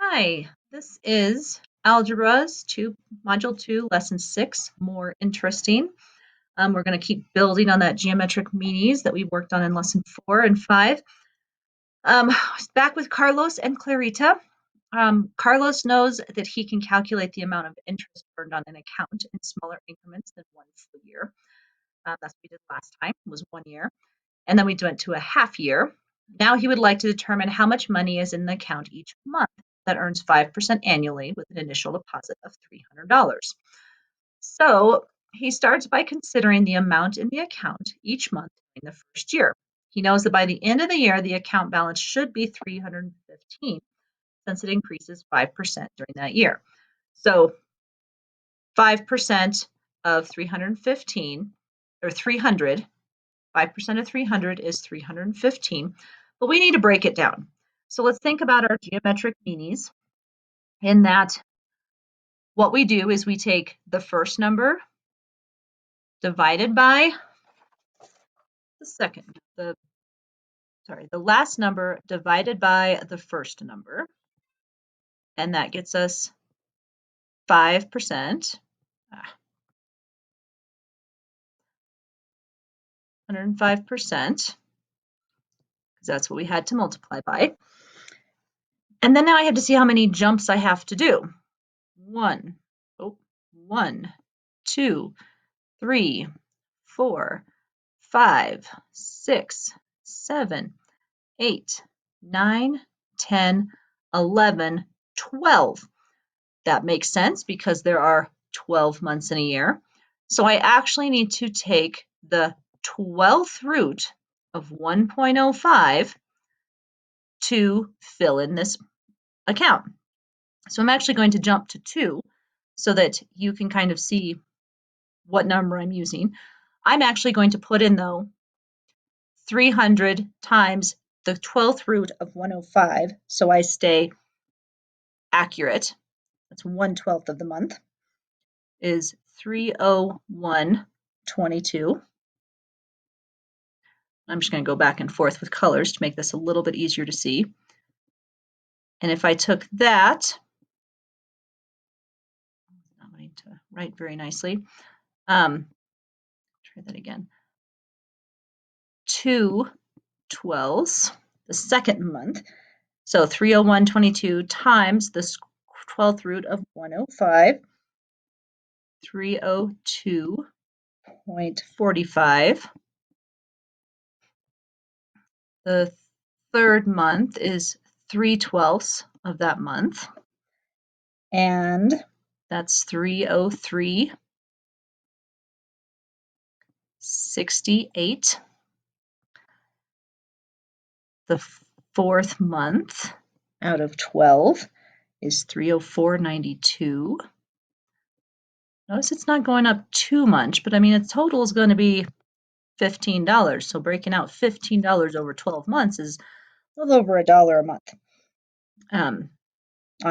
Hi, this is Algebra's Module 2, Lesson 6, More Interesting. We're going to keep building on that geometric meanies that we worked on in Lesson 4 and 5. Back with Carlos and Clarita. Carlos knows that he can calculate the amount of interest earned on an account in smaller increments than one full year. That's what we did last time, was 1 year. And then we went to a half year. Now he would like to determine how much money is in the account each month that earns 5% annually with an initial deposit of $300. So he starts by considering the amount in the account each month in the first year. He knows that by the end of the year, the account balance should be $315 since it increases 5% during that year. So 5% of 315 or 300, 5% of 300 is 315, but we need to break it down. So let's think about our geometric meanies in that what we do is we take the first number divided by the last number divided by the first number, and that gets us 5%. 105%, because that's what we had to multiply by. And then now I have to see how many jumps I have to do. 1, 2, 3, 4, 5, 6, 7, 8, 9, 10, 11, 12. That makes sense because there are 12 months in a year. So I actually need to take the 12th root of 1.05 to fill in this account. So I'm actually going to jump to 2 so that you can kind of see what number I'm using. I'm actually going to put in, though, 300 times the 12th root of 105, so I stay accurate. That's 1/12 of the month, is 301.22. I'm just going to go back and forth with colors to make this a little bit easier to see. And if I took that, not wanting to write very nicely, try that again. 2/12, the second month. So 301.22 times the 12th root of 105, 302.45. The third month is 3/12 of that month, and that's 303.68. The fourth month out of 12 is 304.92. Notice it's not going up too much, but I mean, its total is going to be $15. So breaking out $15 over 12 months is a little over $1 a month on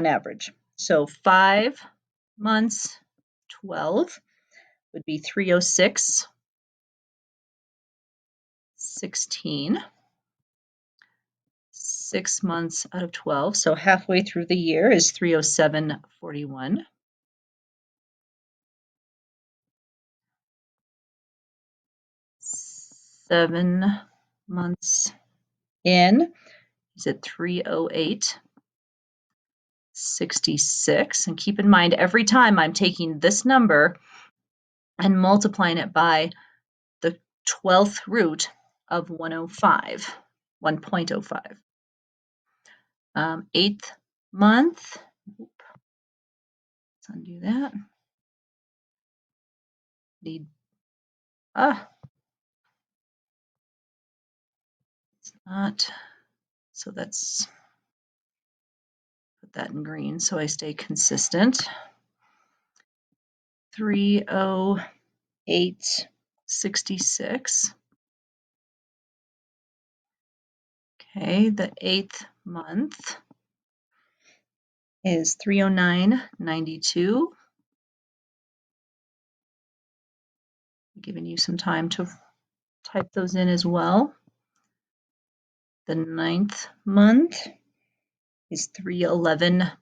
average. So 5 months, 12 would be 306.16. 6 months out of 12, so halfway through the year is 307.41. 7 months in is at 308.66. And keep in mind, every time I'm taking this number and multiplying it by the 12th root of 105, 1.05. 8th month, let's undo that. It's not, so that's, put that in green so I stay consistent. 308.66. Okay, the 8th month is 309.92. Giving you some time to type those in as well. The 9th month is 311.94.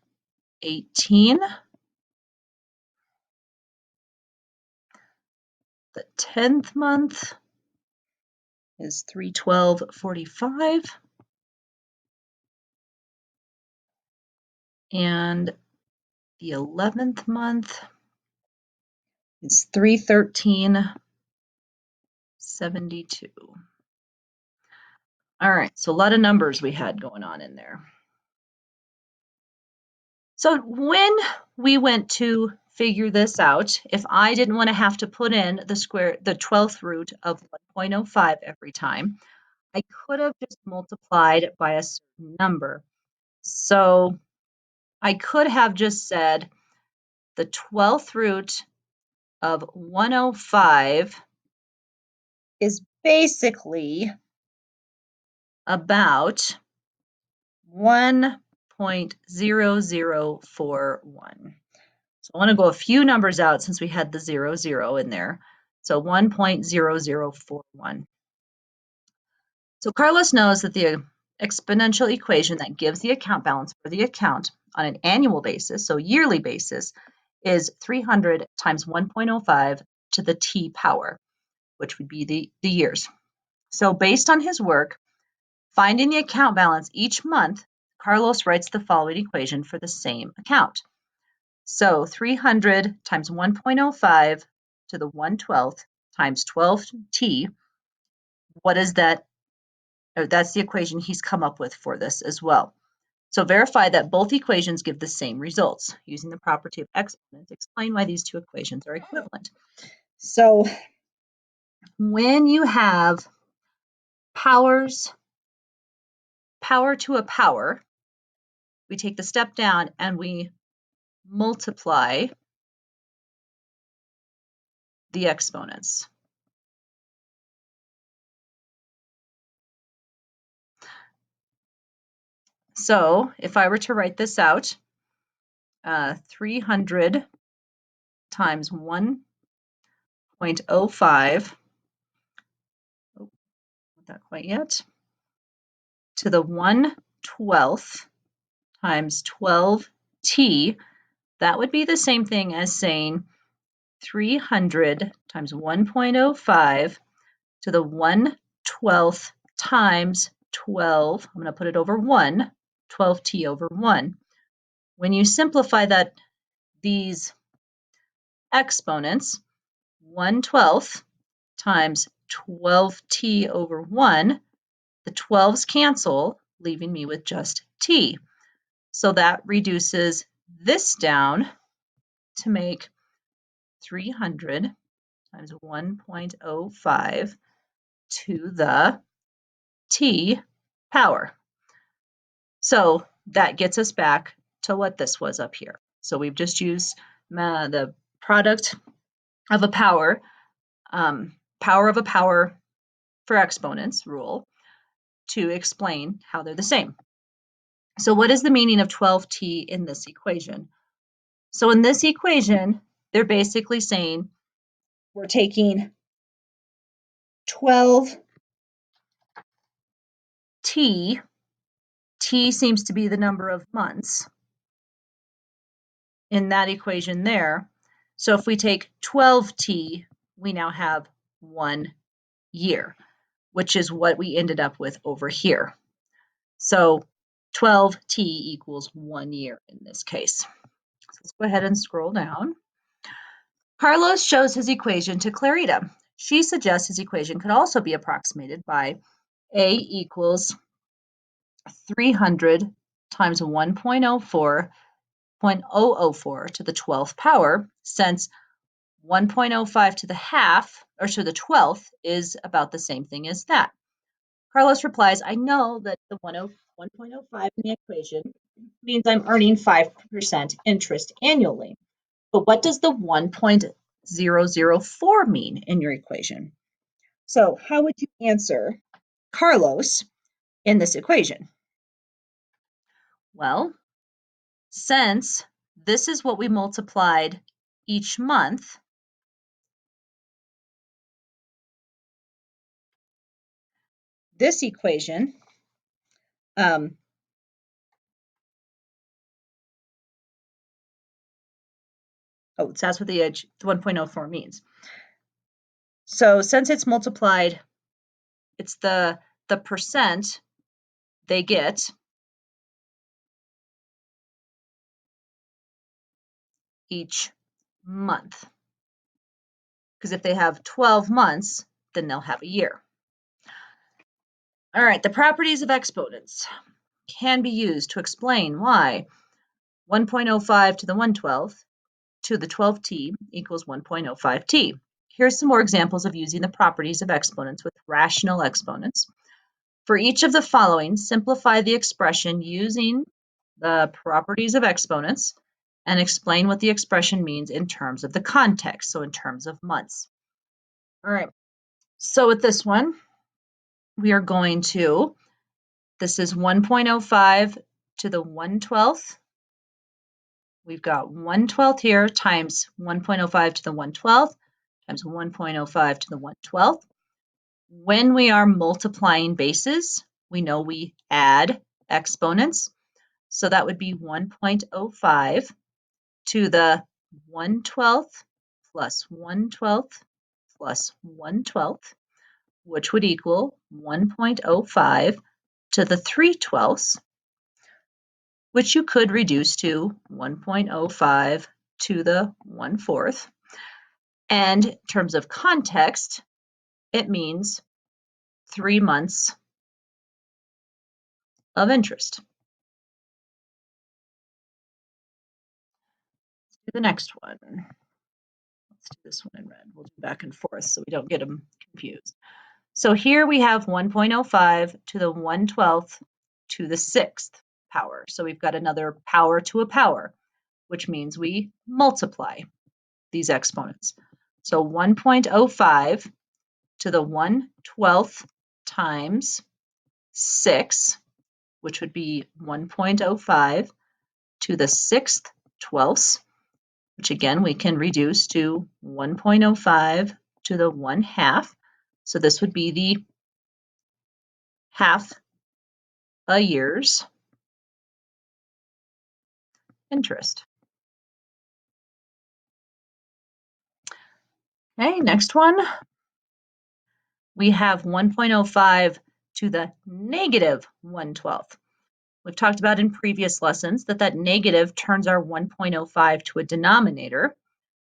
18. The 10th month is 3/12/45. And the 11th month is 3/13/72. All right, so a lot of numbers we had going on in there. So when we went to figure this out, if I didn't want to have to put in the 12th root of 1.05 every time, I could have just multiplied by a certain number. So I could have just said the 12th root of 105 is basically about 1.0041. So I want to go a few numbers out since we had the 00 in there. So 1.0041. So Carlos knows that the exponential equation that gives the account balance for the account on an annual basis, so yearly basis, is 300 times 1.05 to the t power, which would be the years. So based on his work, finding the account balance each month, Carlos writes the following equation for the same account. So 300 times 1.05 to the 1/12th times 12t, what is that? That's the equation he's come up with for this as well. So verify that both equations give the same results. Using the property of exponents, explain why these two equations are equivalent. So when you have powers, power to a power, we take the step down and we multiply the exponents. So if I were to write this out, 300 times 1.05, not that quite yet, to the 1/12th times 12t, that would be the same thing as saying 300 times 1.05 to the 1/12th times 12, I'm going to put it over 1, 12t over 1. When you simplify these exponents, 1/12th times 12t over 1, the 12s cancel, leaving me with just t. So that reduces this down to make 300 times 1.05 to the t power. So that gets us back to what this was up here. So we've just used the product of a power, power of a power for exponents rule to explain how they're the same. So what is the meaning of 12t in this equation? So in this equation, they're basically saying we're taking 12t, t seems to be the number of months in that equation there. So if we take 12t, we now have 1 year, which is what we ended up with over here. So 12t equals 1 year in this case. So let's go ahead and scroll down. Carlos shows his equation to Clarita. She suggests his equation could also be approximated by A equals 300 times 1.04 to the 12th power, since 1.05 to the half, or to the 12th, is about the same thing as that. Carlos replies, I know that the 1.05 in the equation means I'm earning 5% interest annually. But what does the 1.004 mean in your equation? So how would you answer Carlos in this equation? Well, since this is what we multiplied each month, this equation Oh, so that's what the 1.04 means. So since it's multiplied, it's the percent they get each month. Because if they have 12 months, then they'll have a year. All right, the properties of exponents can be used to explain why 1.05 to the 1/12 to the 12t equals 1.05t. Here's some more examples of using the properties of exponents with rational exponents. For each of the following, simplify the expression using the properties of exponents and explain what the expression means in terms of the context, so in terms of months. All right, so with this one, we are going to, this is 1.05 to the 1/12. We've got 1/12 here times 1.05 to the 1/12 times 1.05 to the 1/12. When we are multiplying bases, we know we add exponents. So that would be 1.05 to the 1/12 plus 1/12 plus 1/12, which would equal 1.05 to the 3/12, which you could reduce to 1.05 to the 1/4. And in terms of context, it means 3 months of interest. Let's do the next one. Let's do this one in red. We'll do back and forth so we don't get them confused. So here we have 1.05 to the 1/12 to the 6th power. So we've got another power to a power, which means we multiply these exponents. So 1.05 to the 1/12 times 6, which would be 1.05 to the 6th twelfths, which again we can reduce to 1.05 to the 1/2. So this would be the half a year's interest. Okay, next one. We have 1.05 to the negative 1/12. We've talked about in previous lessons that negative turns our 1.05 to a denominator.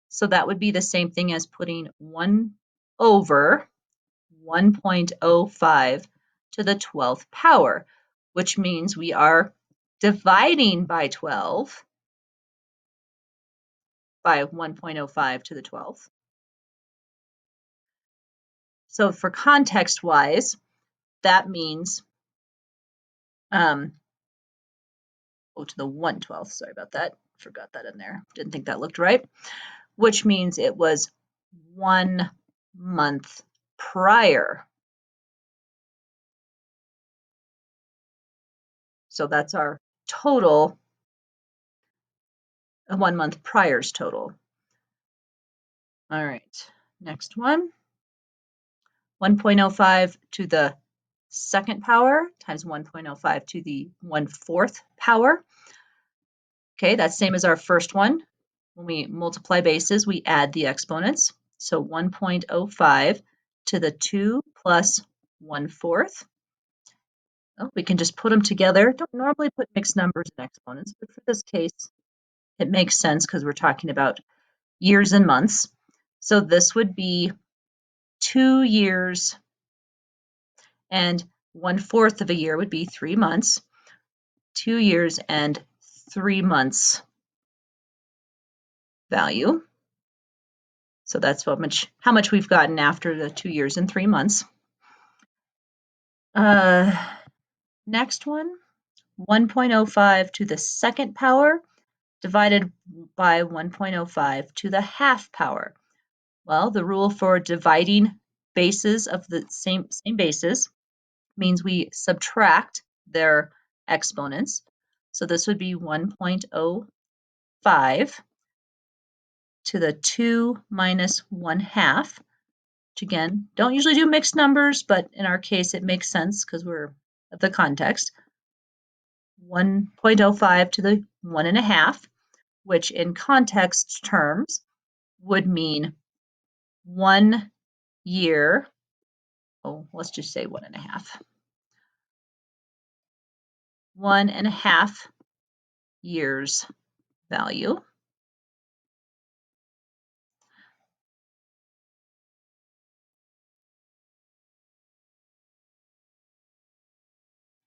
So that would be the same thing as putting 1 over 1.05 to the 12th power, which means we are dividing by 12 by 1.05 to the 12th. So for context-wise, that means to the 1/12, sorry about that. Forgot that in there. Didn't think that looked right. Which means it was 1 month prior. So that's our total, 1 month prior's total. All right, next one. 1.05 to the 2nd power times 1.05 to the 1/4 power. Okay, that's same as our first one. When we multiply bases, we add the exponents. So 1.05 to the 2 plus 1/4. Oh, we can just put them together. Don't normally put mixed numbers and exponents, but for this case, it makes sense because we're talking about years and months. So this would be 2 years, and 1/4 of a year would be 3 months. 2 years and 3 months value. So that's how much we've gotten after the 2 years and 3 months. Next one, 1.05 to the 2nd power divided by 1.05 to the 1/2 power. Well, the rule for dividing bases of the same bases means we subtract their exponents. So this would be 1.05 to the 2 minus 1/2, which again, don't usually do mixed numbers, but in our case, it makes sense because we're of the context. 1.05 to the 1 1/2, which in context terms would mean 1 year. Oh, let's just say 1.5. 1.5 years value.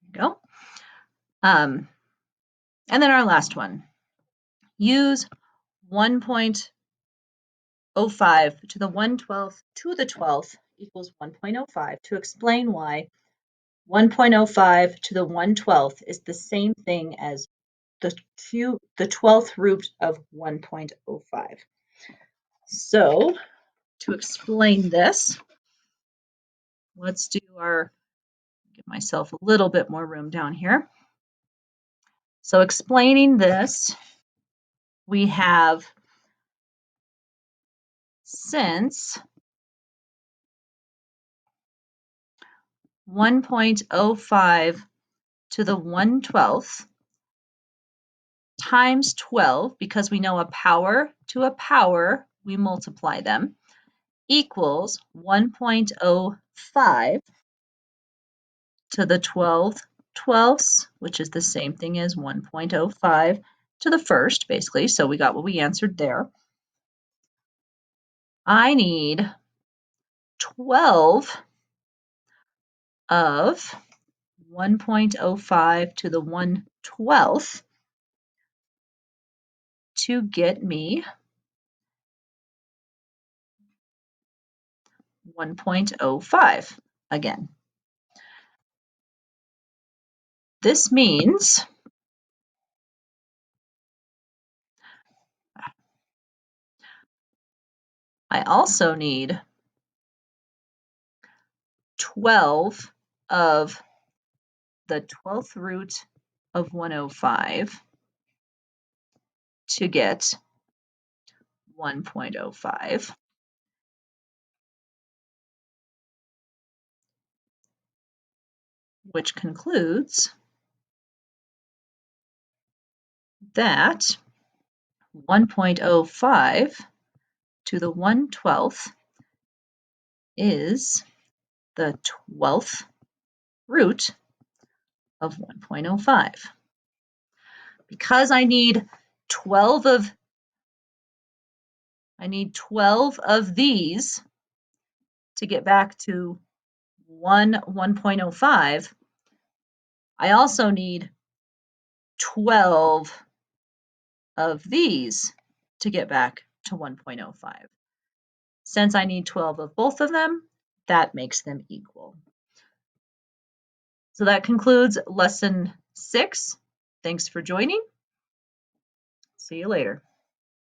There you go. And then our last one. Use 1.05 to the 1/12 to the 12th equals 1.05 to explain why 1.05 to the 1/12 is the same thing as the 12th root of 1.05. So to explain this, let's do give myself a little bit more room down here. So explaining this, we have since 1.05 to the 1/12 times 12, because we know a power to a power, we multiply them, equals 1.05 to the 12/12ths, which is the same thing as 1.05 to the first, basically. So we got what we answered there. I need 12 of 1.05 to the 1/12 to get me 1.05 again. This means I also need 12 of the 12th root of 105 to get 1.05. Which concludes that 1.05 to the 1/12 is the 12th root of 1.05. Because I need 12 of these to get back to 1.05, I also need 12 of these to get back to 1.05. Since I need 12 of both of them, that makes them equal. So that concludes lesson 6. Thanks for joining. See you later.